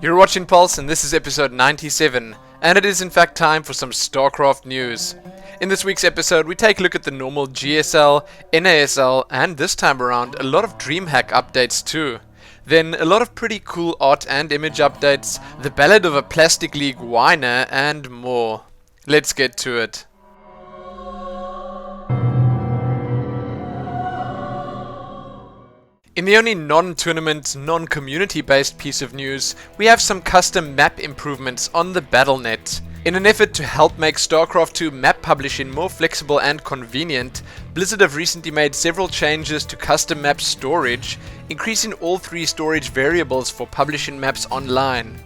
You're watching Pulse and this is episode 97, and it is in fact time for some StarCraft news. In this week's episode we take a look at the normal GSL, NASL, and this time around a lot of Dreamhack updates too. Then a lot of pretty cool art and image updates, the ballad of a Plastic League whiner, and more. Let's get to it. In the only non-tournament, non-community based piece of news, we have some custom map improvements on the BattleNet. In an effort to help make StarCraft 2 map publishing more flexible and convenient, Blizzard have recently made several changes to custom map storage, increasing all 3 storage variables for publishing maps online.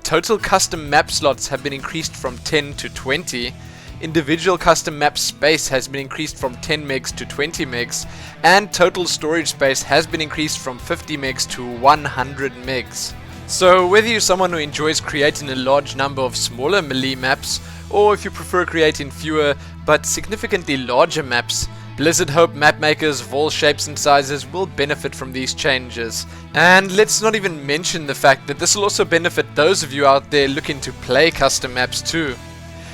Total custom map slots have been increased from 10 to 20, individual custom map space has been increased from 10 megs to 20 megs, and total storage space has been increased from 50 megs to 100 megs. So whether you're someone who enjoys creating a large number of smaller melee maps, or if you prefer creating fewer but significantly larger maps, Blizzard hope map makers of all shapes and sizes will benefit from these changes. And let's not even mention the fact that this will also benefit those of you out there looking to play custom maps too.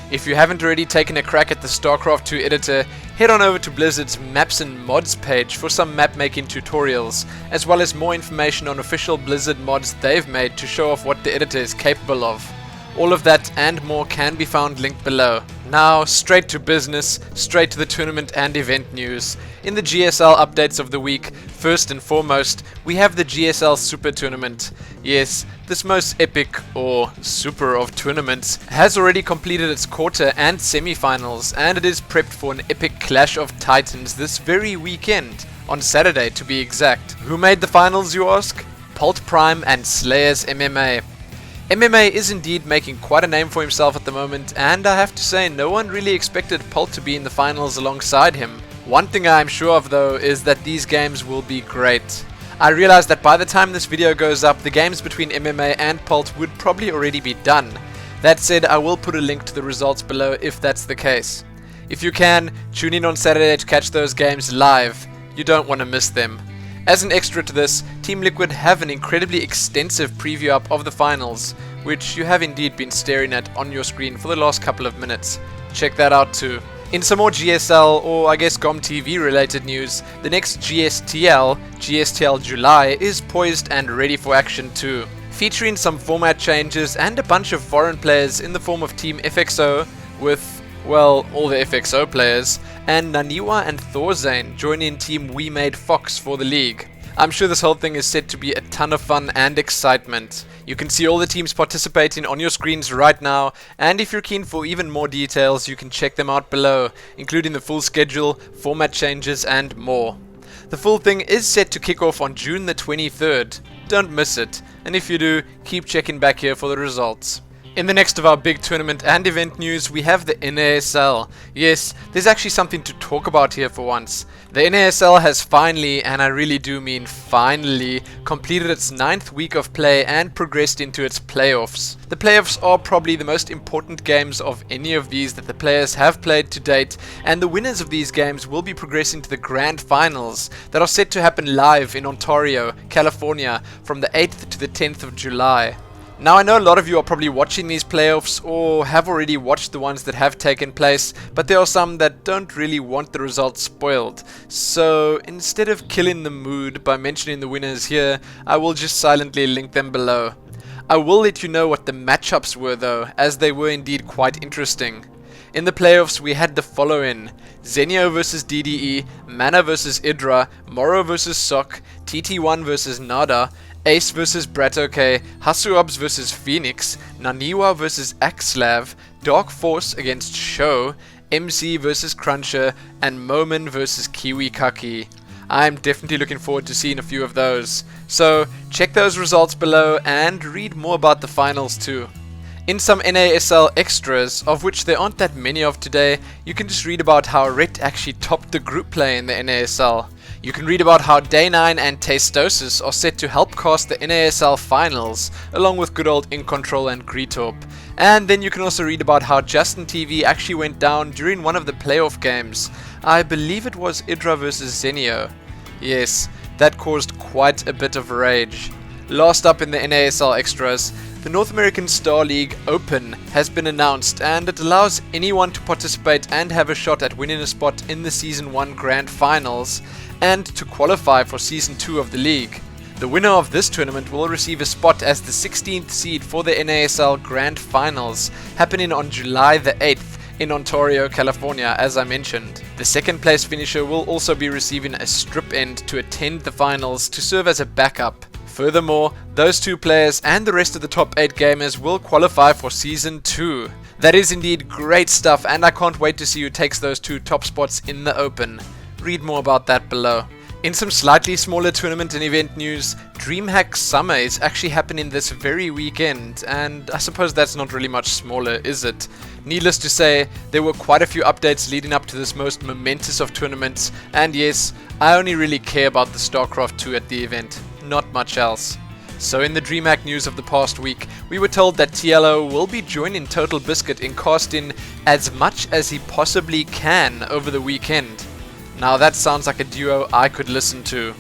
If you haven't already taken a crack at the StarCraft 2 editor, head on over to Blizzard's Maps and Mods page for some map making tutorials, as well as more information on official Blizzard mods they've made to show off what the editor is capable of. All of that and more can be found linked below. Now, straight to business, straight to the tournament and event news. In the GSL updates of the week, first and foremost, we have the Gsl Super Tournament. Yes, this most epic, or super of tournaments, has already completed its quarter and semi-finals, and it is prepped for an epic clash of titans this very weekend, on Saturday to be exact. Who made the finals, you ask? Pult Prime and Slayers MMA. MMA is indeed making quite a name for himself at the moment, and I have to say no one really expected Pult to be in the finals alongside him. One thing I am sure of though is that these games will be great. I realize that by the time this video goes up, the games between MMA and Pult would probably already be done. That said, I will put a link to the results below if that's the case. If you can, tune in on Saturday to catch those games live. You don't want to miss them. As an extra to this, Team Liquid have an incredibly extensive preview up of the finals, which you have indeed been staring at on your screen for the last couple of minutes. Check that out too. In some more GSL, or I guess GOM TV related news, the next GSTL July, is poised and ready for action too, featuring some format changes and a bunch of foreign players in the form of Team FXO with, well, all the FXO players, and Naniwa and Thorzane joining Team We Made Fox for the league. I'm sure this whole thing is set to be a ton of fun and excitement. You can see all the teams participating on your screens right now, and if you're keen for even more details, you can check them out below, including the full schedule, format changes, and more. The full thing is set to kick off on June the 23rd. Don't miss it, and if you do, keep checking back here for the results. In the next of our big tournament and event news, we have the NASL. Yes, there's actually something to talk about here for once. The NASL has finally, and I really do mean finally, completed its 9th week of play and progressed into its playoffs. The playoffs are probably the most important games of any of these that the players have played to date, and the winners of these games will be progressing to the grand finals that are set to happen live in Ontario, California, from the 8th to the 10th of July. Now I know a lot of you are probably watching these playoffs or have already watched the ones that have taken place, but there are some that don't really want the results spoiled. So instead of killing the mood by mentioning the winners here, I will just silently link them below. I will let you know what the matchups were though, as they were indeed quite interesting. In the playoffs we had the following: Zenio vs DDE, Mana vs Idra, Moro vs Sok, TT1 vs Nada, Ace vs Bratoke, Hasuobs vs Phoenix, Naniwa vs Axlav, Dark Force against Sho, MC vs Cruncher, and Momin vs Kiwi Kaki. I'm definitely looking forward to seeing a few of those. So check those results below and read more about the finals too. In some NASL extras, of which there aren't that many of today, you can just read about how Ret actually topped the group play in the NASL. You can read about how Day9 and Tastosis are set to help cast the NASL finals, along with good old In Control and Greetorp. And then you can also read about how Justin TV actually went down during one of the playoff games. I believe it was Idra vs Zenio. Yes, that caused quite a bit of rage. Last up in the NASL extras, the North American Star League Open has been announced, and it allows anyone to participate and have a shot at winning a spot in the Season 1 Grand Finals and to qualify for Season 2 of the league. The winner of this tournament will receive a spot as the 16th seed for the NASL Grand Finals, happening on July the 8th in Ontario, California, as I mentioned. The second place finisher will also be receiving a strip end to attend the finals to serve as a backup. Furthermore, those two players and the rest of the top 8 gamers will qualify for Season 2. That is indeed great stuff, and I can't wait to see who takes those 2 top spots in the Open. Read more about that below. In some slightly smaller tournament and event news, Dreamhack Summer is actually happening this very weekend, and I suppose that's not really much smaller, is it? Needless to say, there were quite a few updates leading up to this most momentous of tournaments, and yes, I only really care about the StarCraft 2 at the event, not much else. So in the Dreamhack news of the past week, we were told that TLO will be joining Total Biscuit in casting as much as he possibly can over the weekend. Now that sounds like a duo I could listen to.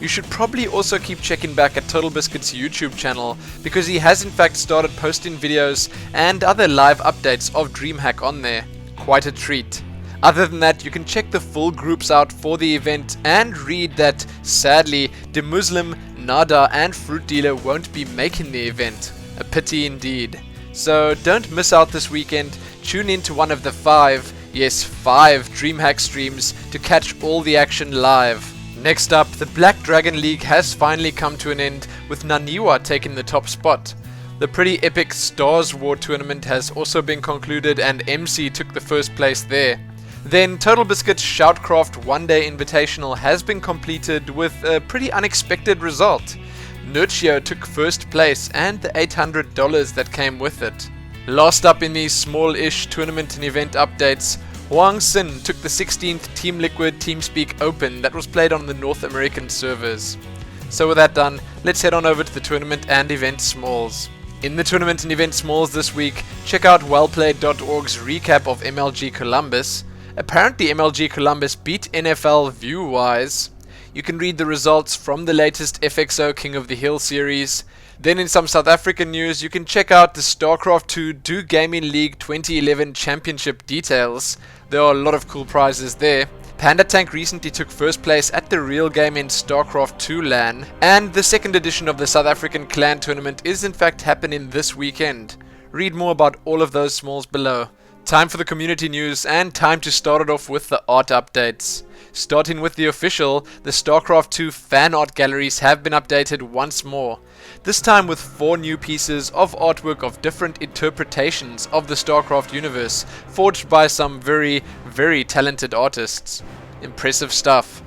You should probably also keep checking back at Total Biscuit's YouTube channel, because he has in fact started posting videos and other live updates of Dreamhack on there. Quite a treat. Other than that, you can check the full groups out for the event and read that, sadly, The Muslim, Nada and Fruit Dealer won't be making the event. A pity indeed. So don't miss out this weekend. Tune in to one of the 5 Dreamhack streams to catch all the action live. Next up, the Black Dragon League has finally come to an end, with Naniwa taking the top spot. The pretty epic Stars War tournament has also been concluded, and MC took the first place there. Then Total Biscuit's Shoutcraft One Day Invitational has been completed with a pretty unexpected result. Nurchio took first place and the $800 that came with it. Last up in these small-ish tournament and event updates, Huang Sin took the 16th Team Liquid TeamSpeak Open that was played on the North American servers. So with that done, let's head on over to the tournament and event smalls. In the tournament and event smalls this week, check out wellplayed.org's recap of MLG Columbus. Apparently MLG Columbus beat NFL view-wise. You can read the results from the latest FXO King of the Hill series. Then in some South African news, you can check out the StarCraft 2 Do Gaming League 2011 Championship details. There are a lot of cool prizes there. Panda Tank recently took first place at the Real Game in StarCraft 2 LAN, and the second edition of the South African Clan Tournament is in fact happening this weekend. Read more about all of those smalls below. Time for the community news, and time to start it off with the art updates. Starting with the official, the StarCraft 2 fan art galleries have been updated once more. This time with 4 new pieces of artwork of different interpretations of the StarCraft universe, forged by some very, very talented artists. Impressive stuff.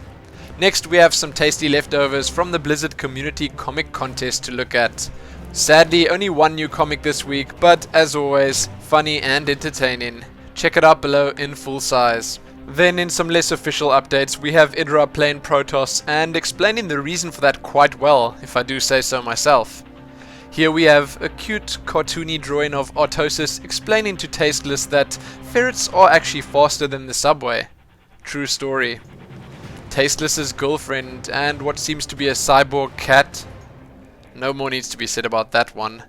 Next we have some tasty leftovers from the Blizzard Community Comic Contest to look at. Sadly, only one new comic this week, but as always, funny and entertaining. Check it out below in full size. Then in some less official updates, we have Idra playing Protoss and explaining the reason for that quite well, if I do say so myself. Here we have a cute cartoony drawing of Artosis explaining to Tasteless that ferrets are actually faster than the subway. True story. Tasteless's girlfriend and what seems to be a cyborg cat. No more needs to be said about that one.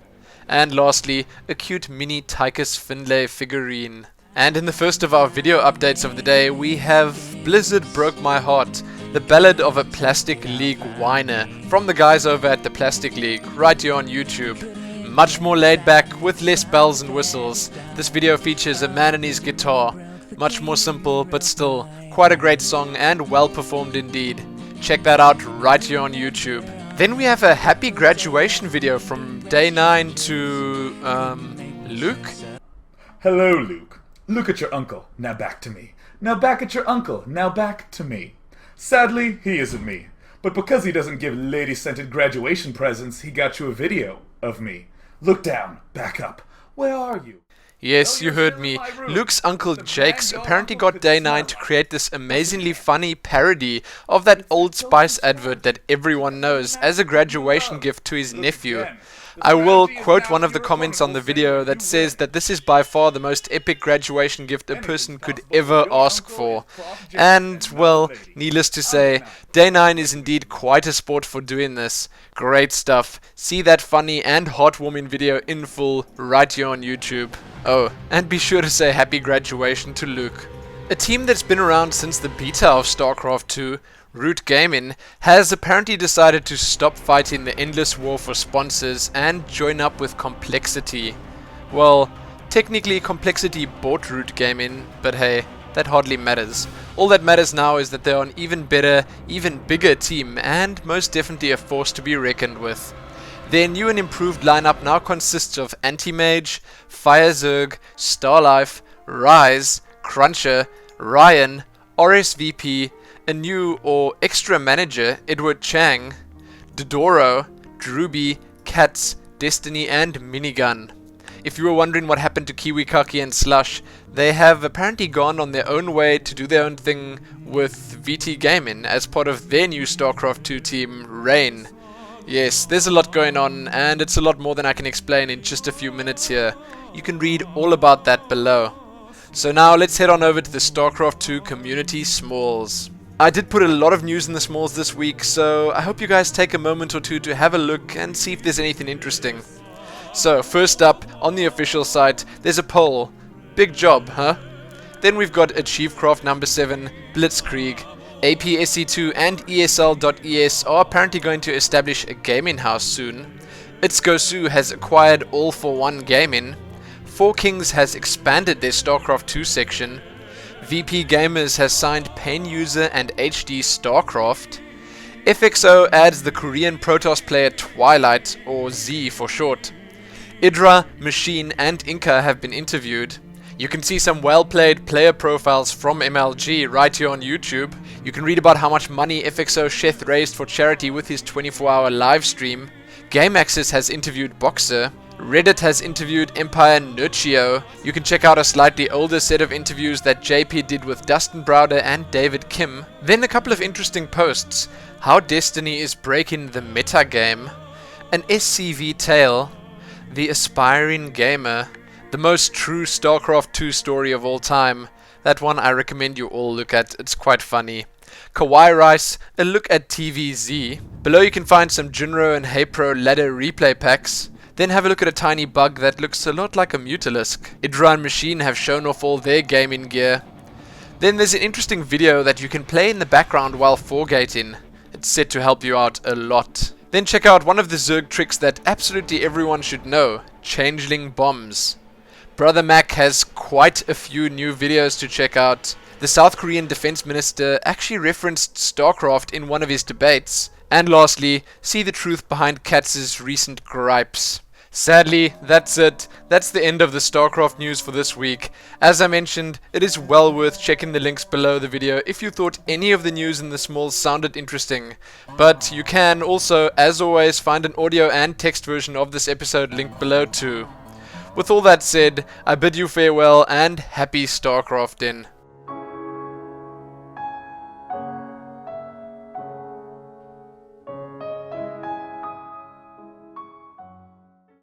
And lastly, a cute mini Tychus Finlay figurine. And in the first of our video updates of the day, we have Blizzard Broke My Heart, the ballad of a Plastic League whiner, from the guys over at the Plastic League, right here on YouTube. Much more laid back, with less bells and whistles. This video features a man and his guitar. Much more simple, but still, quite a great song and well performed indeed. Check that out right here on YouTube. Then we have a happy graduation video from day 9 to, Luke? Hello, Luke. Look at your uncle, now back to me. Now back at your uncle, now back to me. Sadly, he isn't me. But because he doesn't give lady-scented graduation presents, he got you a video of me. Look down, back up. Where are you? Yes, you heard me. Luke's uncle Jakes apparently got Day 9 to create this amazingly funny parody of that Old Spice advert that everyone knows as a graduation gift to his nephew. I will quote one of the comments on the video that says that this is by far the most epic graduation gift a person could ever ask for. And, well, needless to say, Day 9 is indeed quite a sport for doing this. Great stuff. See that funny and heartwarming video in full right here on YouTube. Oh, and be sure to say happy graduation to Luke. A team that's been around since the beta of StarCraft 2, Root Gaming, has apparently decided to stop fighting the endless war for sponsors and join up with Complexity. Well, technically Complexity bought Root Gaming, but hey, that hardly matters. All that matters now is that they're an even better, even bigger team, and most definitely a force to be reckoned with. Their new and improved lineup now consists of Anti-Mage, Firezerg, Starlife, Rise, Cruncher, Ryan, RSVP, a new or extra manager, Edward Chang, Dodoro, Druby, Cats, Destiny, and Minigun. If you were wondering what happened to Kiwikaki and Slush, they have apparently gone on their own way to do their own thing with VT Gaming as part of their new StarCraft 2 team, Rain. Yes, there's a lot going on, and it's a lot more than I can explain in just a few minutes here. You can read all about that below. So now let's head on over to the StarCraft 2 community smalls. I did put a lot of news in the smalls this week, so I hope you guys take a moment or two to have a look and see if there's anything interesting. So first up, on the official site, there's a poll. Big job, huh? Then we've got Achievecraft number 7, Blitzkrieg. APSC2 and ESL.es are apparently going to establish a gaming house soon. Gsl has acquired All for One Gaming. 4Kings has expanded their StarCraft 2 section. VP Gamers has signed Pain User and HD StarCraft. FXO adds the Korean Protoss player Twilight, or Z for short. Idra, Machine, and Inca have been interviewed. You can see some well-played player profiles from MLG right here on YouTube. You can read about how much money FXO Sheth raised for charity with his 24-hour live stream. Game Access has interviewed Boxer. Reddit has interviewed Empire Nurchio. You can check out a slightly older set of interviews that JP did with Dustin Browder and David Kim. Then a couple of interesting posts. How Destiny is breaking the meta game. An SCV tale. The Aspiring Gamer. The most true StarCraft 2 story of all time. That one I recommend you all look at, it's quite funny. Kawaii Rice, a look at TVZ. Below you can find some Jinro and HeyPro ladder replay packs. Then have a look at a tiny bug that looks a lot like a Mutalisk. Idra and Machine have shown off all their gaming gear. Then there's an interesting video that you can play in the background while foregating. It's set to help you out a lot. Then check out one of the Zerg tricks that absolutely everyone should know, Changeling Bombs. Brother Mac has quite a few new videos to check out. The South Korean defense minister actually referenced StarCraft in one of his debates. And lastly, see the truth behind Katz's recent gripes. Sadly, that's it. That's the end of the StarCraft news for this week. As I mentioned, it is well worth checking the links below the video if you thought any of the news in the smalls sounded interesting. But you can also, as always, find an audio and text version of this episode linked below too. With all that said, I bid you farewell and happy StarCrafting.